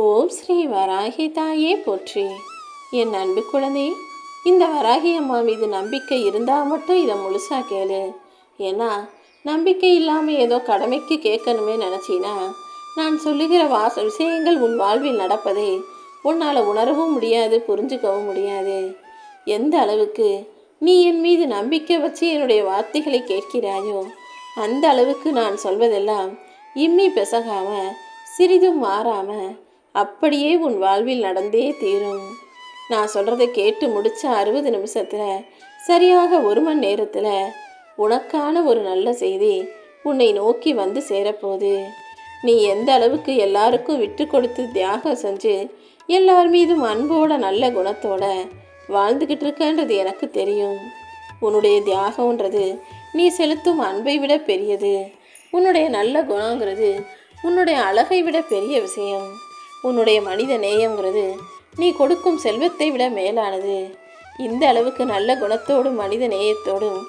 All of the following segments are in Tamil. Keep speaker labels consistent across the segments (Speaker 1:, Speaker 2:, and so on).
Speaker 1: ஓம் ஸ்ரீ வராகி தாயே போற்றி. என் அன்பு குழந்தை, இந்த வராகி அம்மா மீது நம்பிக்கை இருந்தால் மட்டும் இதை முழுசாக கேளு. ஏன்னா நம்பிக்கை இல்லாமல் ஏதோ கடமைக்கு கேட்கணுமே நினச்சினா நான் சொல்லுகிற விஷயங்கள் உன் வாழ்வில் நடப்பதை உன்னால் உணரவும் முடியாது, புரிஞ்சுக்கவும் முடியாது. எந்த அளவுக்கு நீ என் மீது நம்பிக்கை வச்சு என்னுடைய வார்த்தைகளை கேட்கிறாயோ அந்த அளவுக்கு நான் சொல்வதெல்லாம் இம்மி பிசகாம சிறிதும் மாறாம அப்படியே உன் வாழ்வில் நடந்தே தீரும். நான் சொல்கிறத கேட்டு முடித்த 60 நிமிஷத்தில் சரியாக 1 மணி நேரத்தில் உனக்கான ஒரு நல்ல செய்தி உன்னை நோக்கி வந்து சேரப்போகுது. நீ எந்த அளவுக்கு எல்லாருக்கும் விட்டு கொடுத்து தியாகம் செஞ்சு எல்லார் மீதும் அன்போட நல்ல குணத்தோட வாழ்ந்துக்கிட்டு இருக்கன்றது எனக்கு தெரியும். உன்னுடைய தியாகம்ன்றது நீ செலுத்தும் அன்பை விட பெரியது. உன்னுடைய நல்ல குணங்கிறது உன்னுடைய அழகை விட பெரிய விஷயம். உன்னுடைய மனித நேயங்கிறது நீ கொடுக்கும் செல்வத்தை விட மேலானது. இந்த அளவுக்கு நல்ல குணத்தோடும் மனித நேயத்தோடும்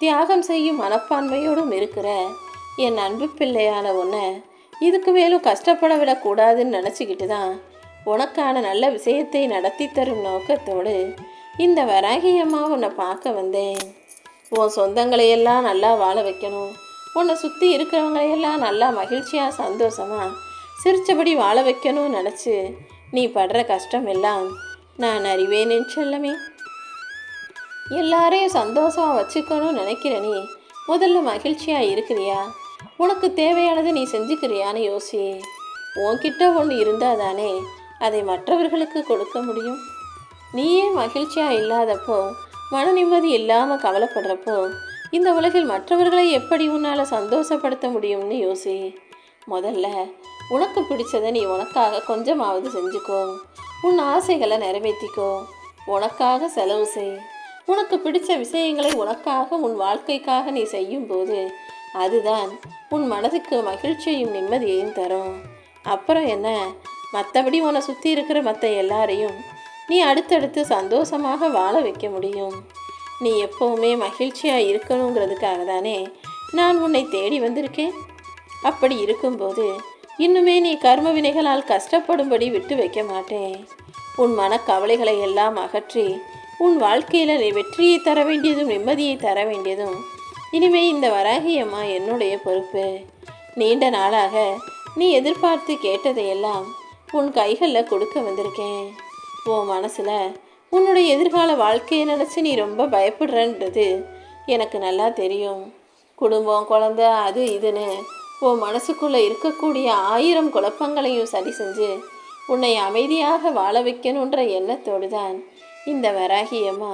Speaker 1: தியாகம் செய்யும் மனப்பான்மையோடும் இருக்கிற என் அன்பு பிள்ளையான உன்னை இதுக்கு மேலும் கஷ்டப்பட விடக்கூடாதுன்னு நினச்சிக்கிட்டு தான் உனக்கான நல்ல விஷயத்தை நடத்தி தரும் நோக்கத்தோடு இந்த வராகி அம்மா உன்னை பார்க்க வந்தேன். உன் சொந்தங்களையெல்லாம் நல்லா வாழ வைக்கணும், உன்னை சுற்றி இருக்கிறவங்களையெல்லாம் நல்லா மகிழ்ச்சியாக சந்தோஷமாக சிரித்தபடி வாழ வைக்கணும்னு நினச்சி நீ படுற கஷ்டம் எல்லாம் நான் அறிவேன் என் செல்லமே. எல்லாரையும் சந்தோஷமாக வச்சுக்கணும்னு நினைக்கிற நீ முதல்ல மகிழ்ச்சியாக இருக்கிறியா? உனக்கு தேவையானது நீ செஞ்சுக்கிறியான்னு யோசி. உன்கிட்ட ஒன்று இருந்தால் தானே அதை மற்றவர்களுக்கு கொடுக்க முடியும். நீயே மகிழ்ச்சியாக இல்லாதப்போ, மன நிம்மதி இல்லாமல் கவலைப்படுறப்போ இந்த உலகில் மற்றவர்களை எப்படி உன்னால் சந்தோஷப்படுத்த முடியும்னு யோசி. முதல்ல உனக்கு பிடிச்சதை நீ உனக்காக கொஞ்சமாவது செஞ்சுக்கோ. உன் ஆசைகளை நிறைவேற்றிக்கோ. உனக்காக செலவு செய். உனக்கு பிடிச்ச விஷயங்களை உனக்காக உன் வாழ்க்கைக்காக நீ செய்யும்போது அதுதான் உன் மனதுக்கு மகிழ்ச்சியையும் நிம்மதியையும் தரும். அப்புறம் என்ன, மற்றபடி உன்னை சுற்றி இருக்கிற மற்ற எல்லாரையும் நீ அடுத்தடுத்து சந்தோஷமாக வாழ வைக்க முடியும். நீ எப்போவுமே மகிழ்ச்சியாக இருக்கணுங்கிறதுக்காக தானே நான் உன்னை தேடி வந்திருக்கேன். அப்படி இருக்கும்போது இன்னுமே நீ கர்ம வினைகளால் கஷ்டப்படும்படி விட்டு வைக்க மாட்டேன். உன் மனக்கவலைகளை எல்லாம் அகற்றி உன் வாழ்க்கையில் நீ வெற்றியை தர வேண்டியதும் நிம்மதியை தர வேண்டியதும் இனிமே இந்த வராகி அம்மா என்னுடைய பொறுப்பு. நீண்ட நாளாக நீ எதிர்பார்த்து கேட்டதையெல்லாம் உன் கைகளில் கொடுக்க வந்திருக்கேன். உன் மனசில் உன்னுடைய எதிர்கால வாழ்க்கையை நினச்சி நீ ரொம்ப பயப்படுறன்றது எனக்கு நல்லா தெரியும். குடும்பம், குழந்தை, அது இதுன்னு உன் மனசுக்குள்ளே இருக்கக்கூடிய 1000 குழப்பங்களையும் சரி செஞ்சு உன்னை அமைதியாக வாழ வைக்கணுன்ற எண்ணத்தோடு தான் இந்த வராகி அம்மா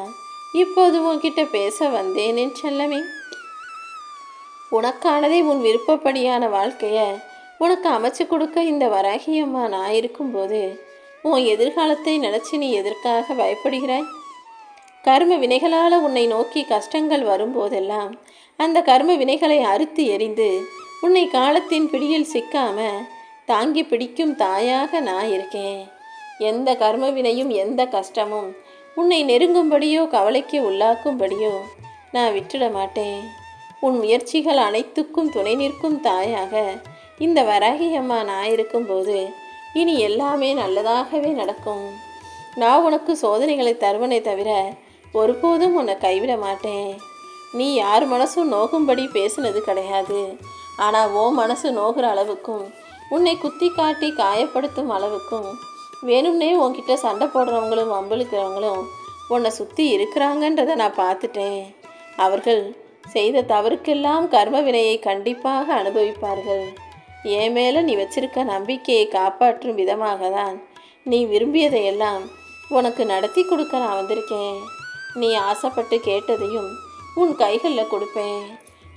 Speaker 1: இப்போது உன்கிட்ட பேச வந்தேன் என் செல்லமே. உனக்கானதை உன் விருப்பப்படியான வாழ்க்கையை உனக்கு அமைச்சு கொடுக்க இந்த வராகி அம்மா நான் இருக்கும்போது உன் எதிர்காலத்தை நினச்சி நீ எதற்காக பயப்படுகிறாய்? கர்ம வினைகளால் உன்னை நோக்கி கஷ்டங்கள் வரும்போதெல்லாம் அந்த கர்ம வினைகளை அறுத்து எறிந்து உன்னை காலத்தின் பிடியில் சிக்காம தாங்கி பிடிக்கும் தாயாக நான் இருக்கேன். எந்த கர்ம வினையும் எந்த கஷ்டமும் உன்னை நெருங்கும்படியோ கவலைக்கு உள்ளாக்கும்படியோ நான் விட்டுட மாட்டேன். உன் முயற்சிகள் அனைத்துக்கும் துணை நிற்கும் தாயாக இந்த வராகி அம்மா நான் இருக்கும்போது இனி எல்லாமே நல்லதாகவே நடக்கும். நான் உனக்கு சோதனைகளை தருவனை தவிர ஒருபோதும் உன்னை கைவிட மாட்டேன். நீ யார் மனசும் நோகும்படி பேசுனது கிடையாது. ஆனால் ஓ மனசு நோகிற அளவுக்கும் உன்னை குத்தி காட்டி காயப்படுத்தும் அளவுக்கும் வேணும்னே உன்கிட்ட சண்டை போடுறவங்களும் வம்பிழுக்கிறவங்களும் உன்னை சுற்றி இருக்கிறாங்கன்றதை நான் பார்த்துட்டேன். அவர்கள் செய்த தவறுக்கெல்லாம் கர்ம வினையை கண்டிப்பாக அனுபவிப்பார்கள். என் மேலே நீ வச்சிருக்க நம்பிக்கையை காப்பாற்றும் விதமாக தான் நீ விரும்பியதையெல்லாம் உனக்கு நடத்தி கொடுக்க நான் வந்திருக்கேன். நீ ஆசைப்பட்டு கேட்டதையும் உன் கைகளில் கொடுப்பேன்.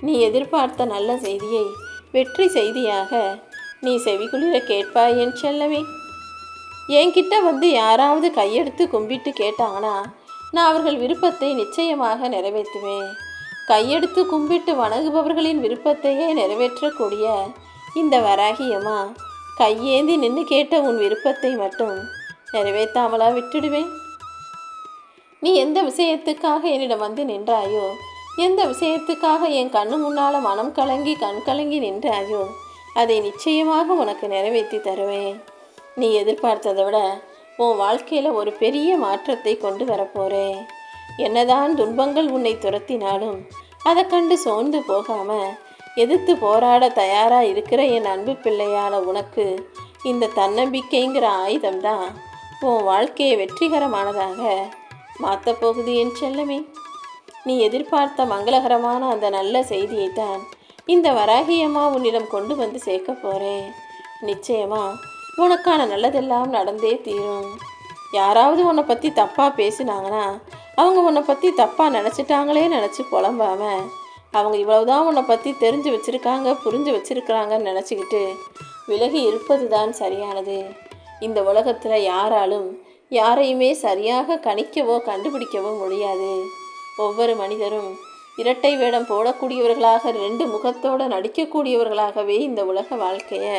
Speaker 1: நீ எதிர்பார்த்த நல்ல செய்தியை வெற்றி செய்தியாக நீ செவிக்குளிர கேட்பாய் என் செல்லமே. என்கிட்ட வந்து யாராவது கையெடுத்து கும்பிட்டு கேட்டாங்கன்னா நான் அவர்கள் விருப்பத்தை நிச்சயமாக நிறைவேற்றுவேன். கையெடுத்து கும்பிட்டு வணங்குபவர்களின் விருப்பத்தையே நிறைவேற்றக்கூடிய இந்த வராகி அம்மா கையேந்தி நின்று கேட்ட உன் விருப்பத்தை மட்டும் நிறைவேற்றாமலா விட்டுடுவேன்? நீ எந்த விஷயத்துக்காக என்னிடம் வந்து நின்றாயோ, எந்த விஷயத்துக்காக என் கண்ணு முன்னால் மனம் கலங்கி கண் கலங்கி நின்றாயோ அதை நிச்சயமாக உனக்கு நிறைவேற்றி தருவேன். நீ எதிர்பார்த்ததை விட உன் வாழ்க்கையில் ஒரு பெரிய மாற்றத்தை கொண்டு வரப்போகிறேன். என்னதான் துன்பங்கள் உன்னை துரத்தினாலும் அதை கண்டு சோர்ந்து போகாமல் எதிர்த்து போராட தயாராக இருக்கிற என் அன்பு பிள்ளையான உனக்கு இந்த தன்னம்பிக்கைங்கிற ஆயுதம்தான் உன் வாழ்க்கையை வெற்றிகரமானதாக மாற்றப் போகுது என் செல்லமே. நீ எதிர்பார்த்த மங்களகரமான அந்த நல்ல செய்தியைத்தான் இந்த வராகியம்மா உன்னிடம் கொண்டு வந்து சேர்க்க போகிறேன். நிச்சயமா உனக்கான நல்லதெல்லாம் நடந்தே தீரும். யாராவது உன்னை பற்றி தப்பாக பேசினாங்கன்னா அவங்க உன்னை பற்றி தப்பாக நினச்சிட்டாங்களே நினச்சி புலம்பாம அவங்க இவ்வளவுதான் உன்னை பற்றி தெரிஞ்சு வச்சுருக்காங்க, புரிஞ்சு வச்சுருக்கிறாங்கன்னு நினச்சிக்கிட்டு விலகி இருப்பது தான் சரியானது. இந்த உலகத்தில் யாராலும் யாரையுமே சரியாக கணிக்கவோ கண்டுபிடிக்கவோ முடியாது. ஒவ்வொரு மனிதரும் இரட்டை வேடம் போடக்கூடியவர்களாக, ரெண்டு முகத்தோடு நடிக்கக்கூடியவர்களாகவே இந்த உலக வாழ்க்கையை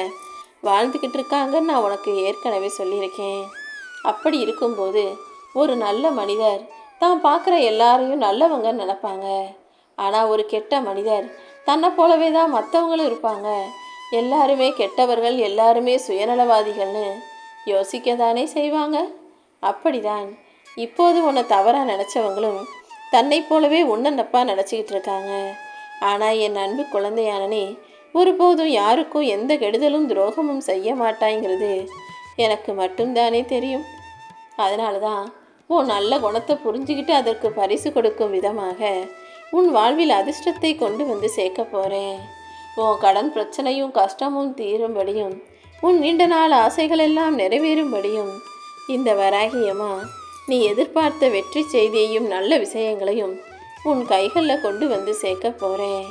Speaker 1: வாழ்ந்துக்கிட்டு இருக்காங்கன்னு நான் உனக்கு ஏற்கனவே சொல்லியிருக்கேன். அப்படி இருக்கும்போது ஒரு நல்ல மனிதர் தான் பார்க்குற எல்லாரையும் நல்லவங்கன்னு நினைப்பாங்க. ஆனால் ஒரு கெட்ட மனிதர் தன்னை போலவே தான் மற்றவங்களும் இருப்பாங்க. எல்லாருமே கெட்டவர்கள், எல்லாருமே சுயநலவாதிகள்னு யோசிக்க தானே செய்வாங்க. அப்படிதான் இப்போது உன்னை தவறாக நினச்சவங்களும் தன்னை போலவே உன்னை தப்பாக நினச்சிக்கிட்டு இருக்காங்க. ஆனால் என் அன்பு குழந்தையான நீ ஒருபோதும் யாருக்கும் எந்த கெடுதலும் துரோகமும் செய்ய மாட்டாங்கிறது எனக்கு மட்டும்தானே தெரியும். அதனால தான் உன் நல்ல குணத்தை புரிஞ்சுக்கிட்டு அதற்கு பரிசு கொடுக்கும் விதமாக உன் வாழ்வில் அதிர்ஷ்டத்தை கொண்டு வந்து சேர்க்க போகிறேன். உன் கடன் பிரச்சனையும் கஷ்டமும் தீரும்படியும் உன் நீண்ட நாள் ஆசைகள் எல்லாம் நிறைவேறும்படியும் இந்த வராகியம்மா நீ எதிர்பார்த்த வெற்றி செய்தியையும் நல்ல விஷயங்களையும் உன் கைகளில் கொண்டு வந்து சேர்க்க போகிறேன்.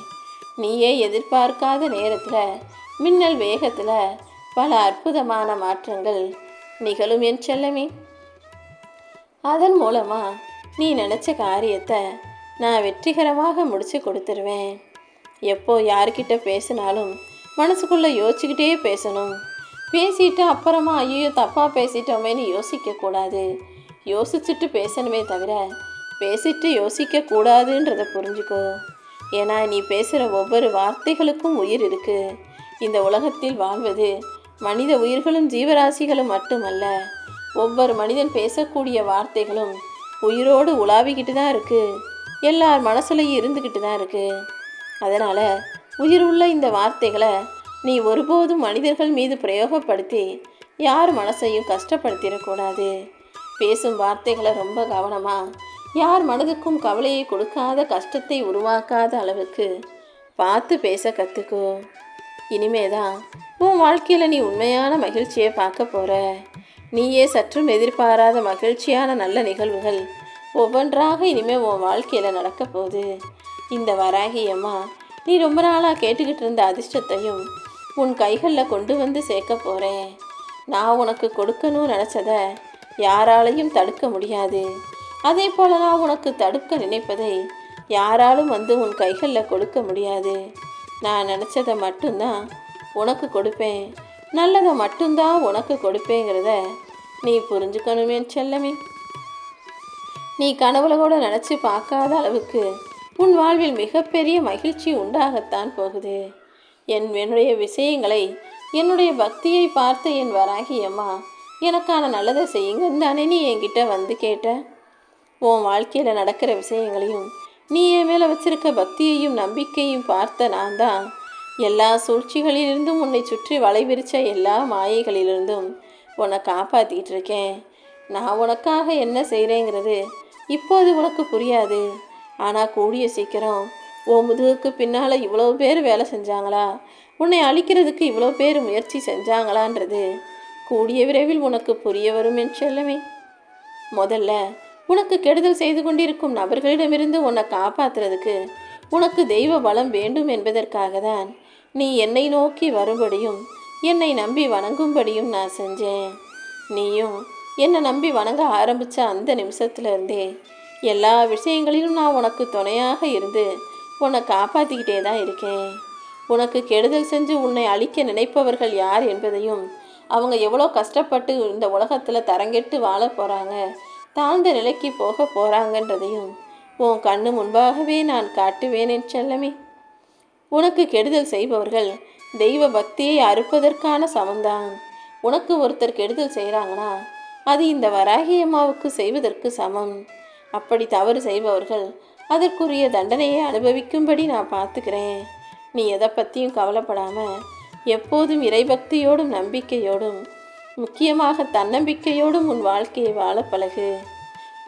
Speaker 1: நீயே எதிர்பார்க்காத நேரத்தில் மின்னல் வேகத்தில் பல அற்புதமான மாற்றங்கள் நிகழும் என் செல்லமே. அதன் மூலமாக நீ நினச்ச காரியத்தை நான் வெற்றிகரமாக முடித்து கொடுத்துருவேன். எப்போ யார்கிட்ட பேசினாலும் மனசுக்குள்ளே யோசிச்சுக்கிட்டே பேசணும். பேசிட்டு அப்புறமா ஐயோ தப்பாக பேசிட்டோமேன்னு யோசிக்கக்கூடாது. யோசிச்சுட்டு பேசணுமே தவிர பேசிட்டு யோசிக்கக்கூடாதுன்றதை புரிஞ்சுக்கோ. ஏன்னா நீ பேசுகிற ஒவ்வொரு வார்த்தைகளுக்கும் உயிர் இருக்குது. இந்த உலகத்தில் வாழ்வது மனித உயிர்களும் ஜீவராசிகளும் மட்டுமல்ல, ஒவ்வொரு மனிதன் பேசக்கூடிய வார்த்தைகளும் உயிரோடு உலாவிக்கிட்டு தான் இருக்குது. எல்லார் மனசுலையும் இருந்துக்கிட்டு தான் இருக்குது. அதனால் உயிர் உள்ள இந்த வார்த்தைகளை நீ ஒருபோதும் மனிதர்கள் மீது பிரயோகப்படுத்தி யார் மனசையும் கஷ்டப்படுத்திடக்கூடாது. பேசும் வார்த்தைகளை ரொம்ப கவனமாக, யார் மனதுக்கும் கவலையை கொடுக்காத, கஷ்டத்தை உருவாக்காத அளவுக்கு பார்த்து பேச கற்றுக்கோ. இனிமேதான் உன் வாழ்க்கையில் நீ உண்மையான மகிழ்ச்சியை பார்க்க போகிற. நீயே சற்றும் எதிர்பாராத மகிழ்ச்சியான நல்ல நிகழ்வுகள் ஒவ்வொன்றாக இனிமேல் உன் வாழ்க்கையில் நடக்க போகுது. இந்த வராகியம்மா நீ ரொம்ப நாளாக கேட்டுக்கிட்டு இருந்த அதிர்ஷ்டத்தையும் உன் கைகளில் கொண்டு வந்து சேர்க்க போகிறேன். நான் உனக்கு கொடுக்கணும்னு நினச்சதை யாராலையும் தடுக்க முடியாது. அதே போல் நான் உனக்கு தடுக்க நினைப்பதை யாராலும் வந்து உன் கைகளில் கொடுக்க முடியாது. நான் நினச்சதை மட்டும்தான் உனக்கு கொடுப்பேன், நல்லதை மட்டும்தான் உனக்கு கொடுப்பேங்கிறத நீ புரிஞ்சுக்கணுமே செல்லமே. நீ கனவுல கூட நினச்சி பார்க்காத அளவுக்கு உன் வாழ்வில் மிகப்பெரிய மகிழ்ச்சி உண்டாகத்தான் போகுது. என்னுடைய விஷயங்களை, என்னுடைய பக்தியை பார்த்து என் வராகியம்மா எனக்கான நல்லதை செய்யுங்கன்னு தானே நீ என்கிட்ட வந்து கேட்ட. உன் வாழ்க்கையில் நடக்கிற விஷயங்களையும் நீ என் மேலே வச்சிருக்க பக்தியையும் நம்பிக்கையும் பார்த்த நான் தான் எல்லா சூழ்ச்சிகளிலிருந்தும், உன்னை சுற்றி வலை விரித்த எல்லா மாயைகளிலிருந்தும் உன்னை காப்பாற்றிக்கிட்டு இருக்கேன். நான் உனக்காக என்ன செய்கிறேங்கிறது இப்போது உனக்கு புரியாது. ஆனால் கூடிய சீக்கிரம் உன் முதுகுக்கு பின்னால் இவ்வளோ பேர் வேலை செஞ்சாங்களா, உன்னை அழிக்கிறதுக்கு இவ்வளோ பேர் முயற்சி செஞ்சாங்களான்றது கூடிய விரைவில் உனக்கு புரிய வரும் என் செல்லமே. முதல்ல உனக்கு கெடுதல் செய்து கொண்டிருக்கும் நபர்களிடமிருந்து உன்னை காப்பாற்றுறதுக்கு உனக்கு தெய்வ பலம் வேண்டும் என்பதற்காக தான் நீ என்னை நோக்கி வரும்படியும் என்னை நம்பி வணங்கும்படியும் நான் செஞ்சேன். நீயும் என்னை நம்பி வணங்க ஆரம்பித்த அந்த நிமிஷத்துலேருந்தே எல்லா விஷயங்களிலும் நான் உனக்கு துணையாக இருந்து உன்னை காப்பாற்றிக்கிட்டே தான் இருக்கேன். உனக்கு கெடுதல் செஞ்சு உன்னை அழிக்க நினைப்பவர்கள் யார் என்பதையும், அவங்க எவ்வளோ கஷ்டப்பட்டு இந்த உலகத்தில் தரங்கெட்டு வாழ போகிறாங்க, தாழ்ந்த நிலைக்கு போக போகிறாங்கன்றதையும் உன் கண்ணு முன்பாகவே நான் காட்டுவேன் என் செல்லமே. உனக்கு கெடுதல் செய்பவர்கள் தெய்வ பக்தியை அறுப்பதற்கான சமந்தான். உனக்கு ஒருத்தர் கெடுதல் செய்கிறாங்கன்னா அது இந்த வராகி அம்மாவுக்கு செய்வதற்கு சமம். அப்படி தவறு செய்பவர்கள் அதற்குரிய தண்டனையை அனுபவிக்கும்படி நான் பார்த்துக்கிறேன். நீ எதை பற்றியும் கவலைப்படாமல் எப்போதும் இறைபக்தியோடும் நம்பிக்கையோடும் முக்கியமாக தன்னம்பிக்கையோடும் உன் வாழ்க்கையை வாழ பழகு.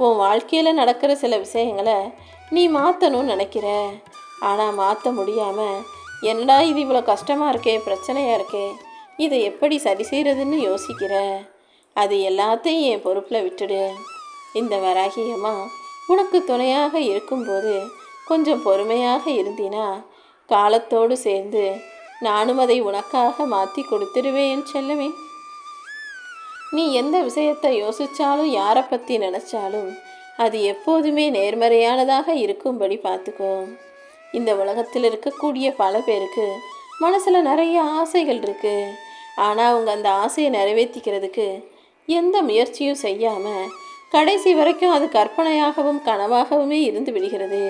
Speaker 1: உன் வாழ்க்கையில் நடக்கிற சில விஷயங்களை நீ மாற்றணும்னு நினைக்கிற, ஆனால் மாற்ற முடியாமல் என்னடா இது இவ்வளோ கஷ்டமாக இருக்கே, பிரச்சனையாக இருக்கே, இதை எப்படி சரி செய்கிறதுன்னு யோசிக்கிற. அது எல்லாத்தையும் என் பொறுப்பில் விட்டுடு. இந்த வராகியம்மா உனக்கு துணையாக இருக்கும்போது கொஞ்சம் பொறுமையாக இருந்தினா காலத்தோடு சேர்ந்து நானும் அதை உனக்காக மாற்றி கொடுத்துடுவேன் செல்லவே. நீ எந்த விஷயத்தை யோசித்தாலும் யாரை பற்றி நினச்சாலும் அது எப்போதுமே நேர்மறையானதாக இருக்கும்படி பார்த்துக்கோ. இந்த உலகத்தில் இருக்கக்கூடிய பல பேருக்கு மனசில் நிறைய ஆசைகள் இருக்குது. ஆனால் அவங்க அந்த ஆசையை நிறைவேற்றிக்கிறதுக்கு எந்த முயற்சியும் செய்யாமல் கடைசி வரைக்கும் அது கற்பனையாகவும் கனவாகவுமே இருந்து விடுகிறது.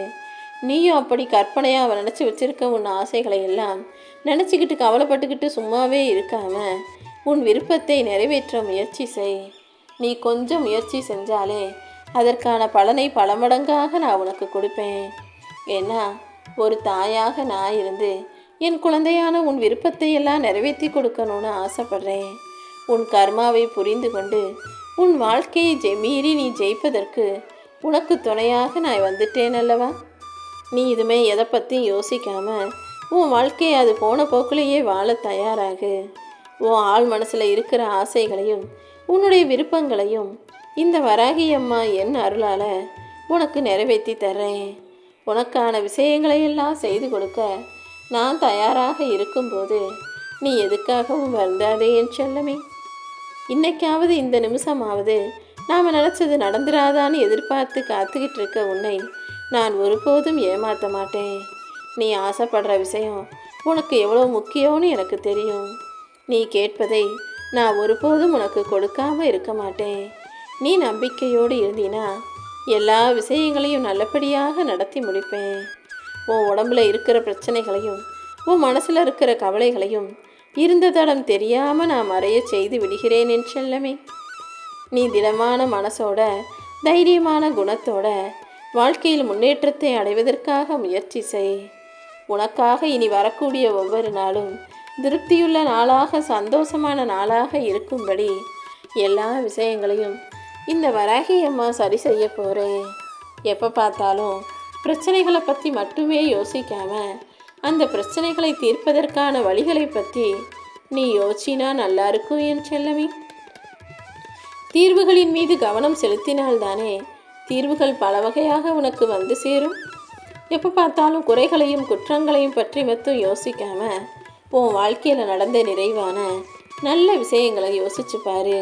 Speaker 1: நீயும் அப்படி கற்பனையாக நினச்சி வச்சிருக்க உன் ஆசைகளை எல்லாம் நினச்சிக்கிட்டு கவலைப்பட்டுக்கிட்டு சும்மாவே இருக்காமல் உன் விருப்பத்தை நிறைவேற்ற முயற்சி செய். நீ கொஞ்சம் முயற்சி செஞ்சாலே அதற்கான பலனை பல மடங்காக நான் உனக்கு கொடுப்பேன். ஏன்னா ஒரு தாயாக நான் இருந்து என் குழந்தையான உன் விருப்பத்தை எல்லாம் நிறைவேற்றி கொடுக்கணும்னு ஆசைப்படுறேன். உன் கர்மாவை புரிந்து கொண்டு உன் வாழ்க்கையை மீறி நீ ஜெயிப்பதற்கு உனக்கு துணையாக நான் வந்துட்டேன் அல்லவா. நீ இதுமே எதை பற்றியும் யோசிக்காமல் உன் வாழ்க்கையை அது போன போக்கிலேயே வாழ தயாராகு. உன் ஆள் மனசில் இருக்கிற ஆசைகளையும் உன்னுடைய விருப்பங்களையும் இந்த வராகி அம்மா என் அருளால் உனக்கு நிறைவேற்றி தர்றேன். உனக்கான விஷயங்களையெல்லாம் செய்து கொடுக்க நான் தயாராக இருக்கும்போது நீ எதுக்காகவும் வருந்தாதே என் செல்லமே. இன்னைக்காவது இந்த நிமிஷமாவது நாம் நினச்சது நடந்துராதான்னு எதிர்பார்த்து காத்துக்கிட்டு இருக்க உன்னை நான் ஒருபோதும் ஏமாற்ற மாட்டேன். நீ ஆசைப்படுற விஷயம் உனக்கு எவ்வளோ முக்கியம்னு எனக்கு தெரியும். நீ கேட்பதை நான் ஒருபோதும் உனக்கு கொடுக்காம இருக்க மாட்டேன். நீ நம்பிக்கையோடு இருந்தீனா எல்லா விஷயங்களையும் நல்லபடியாக நடத்தி முடிப்பேன். உன் உடம்புல இருக்கிற பிரச்சனைகளையும் உன் மனசில் இருக்கிற கவலைகளையும் இருந்த தடம் தெரியாமல் நான் மறைய செய்து விடுகிறேன் என் செல்லமே. நீ திடமான மனசோட தைரியமான குணத்தோட வாழ்க்கையில் முன்னேற்றத்தை அடைவதற்காக முயற்சி செய். உனக்காக இனி வரக்கூடிய ஒவ்வொரு நாளும் திருப்தியுள்ள நாளாக சந்தோஷமான நாளாக இருக்கும்படி எல்லா விஷயங்களையும் இந்த வராகி அம்மா சரி செய்ய போகிறேன். எப்போ பார்த்தாலும் பிரச்சனைகளை பற்றி மட்டுமே யோசிக்காமல் அந்த பிரச்சனைகளை தீர்ப்பதற்கான வழிகளை பற்றி நீ யோசினா நல்லா இருக்கும் என் செல்லமே. தீர்வுகளின் மீது கவனம் செலுத்தினால்தானே தீர்வுகள் பல வகையாக உனக்கு வந்து சேரும். எப்போ பார்த்தாலும் குறைகளையும் குற்றங்களையும் பற்றி மட்டும் யோசிக்காமல் உன் வாழ்க்கையில் நடந்த நிறைவான நல்ல விஷயங்களை யோசிச்சு பாரு.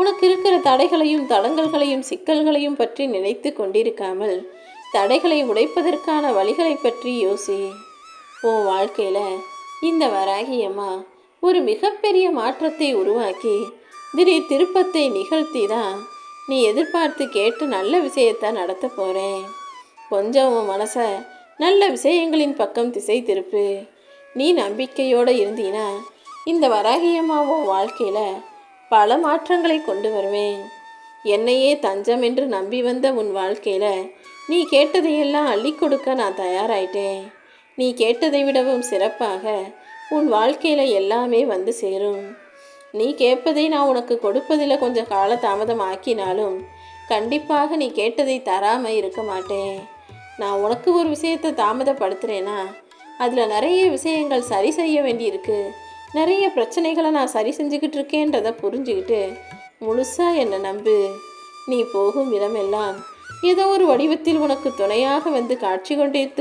Speaker 1: உனக்கு இருக்கிற தடைகளையும் தடங்கல்களையும் சிக்கல்களையும் பற்றி நினைத்து கொண்டிருக்காமல் தடைகளை உடைப்பதற்கான வழிகளை பற்றி யோசி. உன் வாழ்க்கையில் இந்த வராகி அம்மா ஒரு மிகப்பெரிய மாற்றத்தை உருவாக்கி திடீர் திருப்பத்தை நிகழ்த்தி தான் நீ எதிர்பார்த்து கேட்டு நல்ல விஷயத்தை நடத்த போகிறேன். கொஞ்சம் உன் மனசை நல்ல விஷயங்களின் பக்கம் திசை திருப்பு. நீ நம்பிக்கையோடு இருந்தீனா இந்த வராகி அம்மா உன் வாழ்க்கையில் பல மாற்றங்களை கொண்டு வருவேன். என்னையே தஞ்சம் என்று நம்பி வந்த உன் வாழ்க்கையில் நீ கேட்டதையெல்லாம் அள்ளி கொடுக்க நான் தயாராயிட்டேன். நீ கேட்டதை விடவும் சிறப்பாக உன் வாழ்க்கையில் எல்லாமே வந்து சேரும். நீ கேட்பதை நான் உனக்கு கொடுப்பதில் கொஞ்சம் கால தாமதம் ஆக்கினாலும் கண்டிப்பாக நீ கேட்டதை தராமல் இருக்க மாட்டேன். நான் உனக்கு ஒரு விஷயத்தை தாமதப்படுத்துகிறேன்னா அதில் நிறைய விஷயங்கள் சரி செய்ய வேண்டியிருக்கு. நிறைய பிரச்சனைகளை நான் சரி செஞ்சுக்கிட்டு இருக்கேன்றதை புரிஞ்சுக்கிட்டு முழுசாக என்னை நம்பு. நீ போகும் இடமெல்லாம் ஏதோ ஒரு வடிவத்தில் உனக்கு துணையாக வந்து காட்சி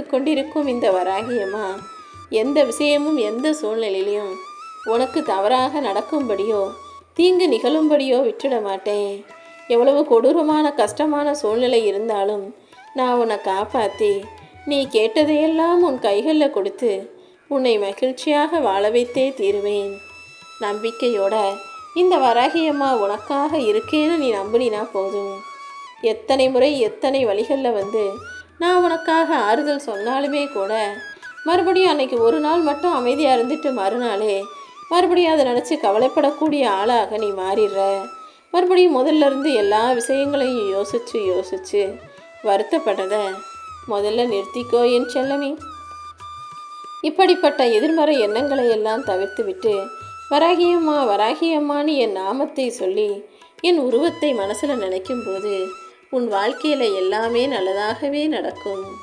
Speaker 1: கொண்டிருக்கும் இந்த வராகியம்மா எந்த விஷயமும் எந்த சூழ்நிலையிலையும் உனக்கு தவறாக நடக்கும்படியோ தீங்கு நிகழும்படியோ விட்டுட மாட்டேன். எவ்வளவு கொடூரமான கஷ்டமான சூழ்நிலை இருந்தாலும் நான் உன்னை காப்பாற்றி நீ கேட்டதையெல்லாம் உன் கைகளில் கொடுத்து உன்னை மகிழ்ச்சியாக வாழ வைத்தே தீருவேன். நம்பிக்கையோட இந்த வராகியம்மா உனக்காக இருக்கேன்னு நீ நம்பினா போதும். எத்தனை முறை எத்தனை வழிகளில் வந்து நான் உனக்காக ஆறுதல் சொன்னாலுமே கூட மறுபடியும் அன்னைக்கு ஒரு நாள் மட்டும் அமைதியாக இருந்துட்டு மறுநாளே மறுபடியும் அதை நினச்சி கவலைப்படக்கூடிய ஆளாக நீ மாறிடுற. மறுபடியும் முதல்ல இருந்து எல்லா விஷயங்களையும் யோசித்து வருத்தப்படுறத முதல்ல நிறுத்திக்கோ என் செல்லமே. இப்படிப்பட்ட எதிர்மறை எண்ணங்களை எல்லாம் தவிர்த்து விட்டு வராகியம்மா வராகியம்மான்னு என் நாமத்தை சொல்லி என் உருவத்தை மனசில் நினைக்கும்போது உன் வாழ்க்கையில் எல்லாமே நல்லதாகவே நடக்கும்.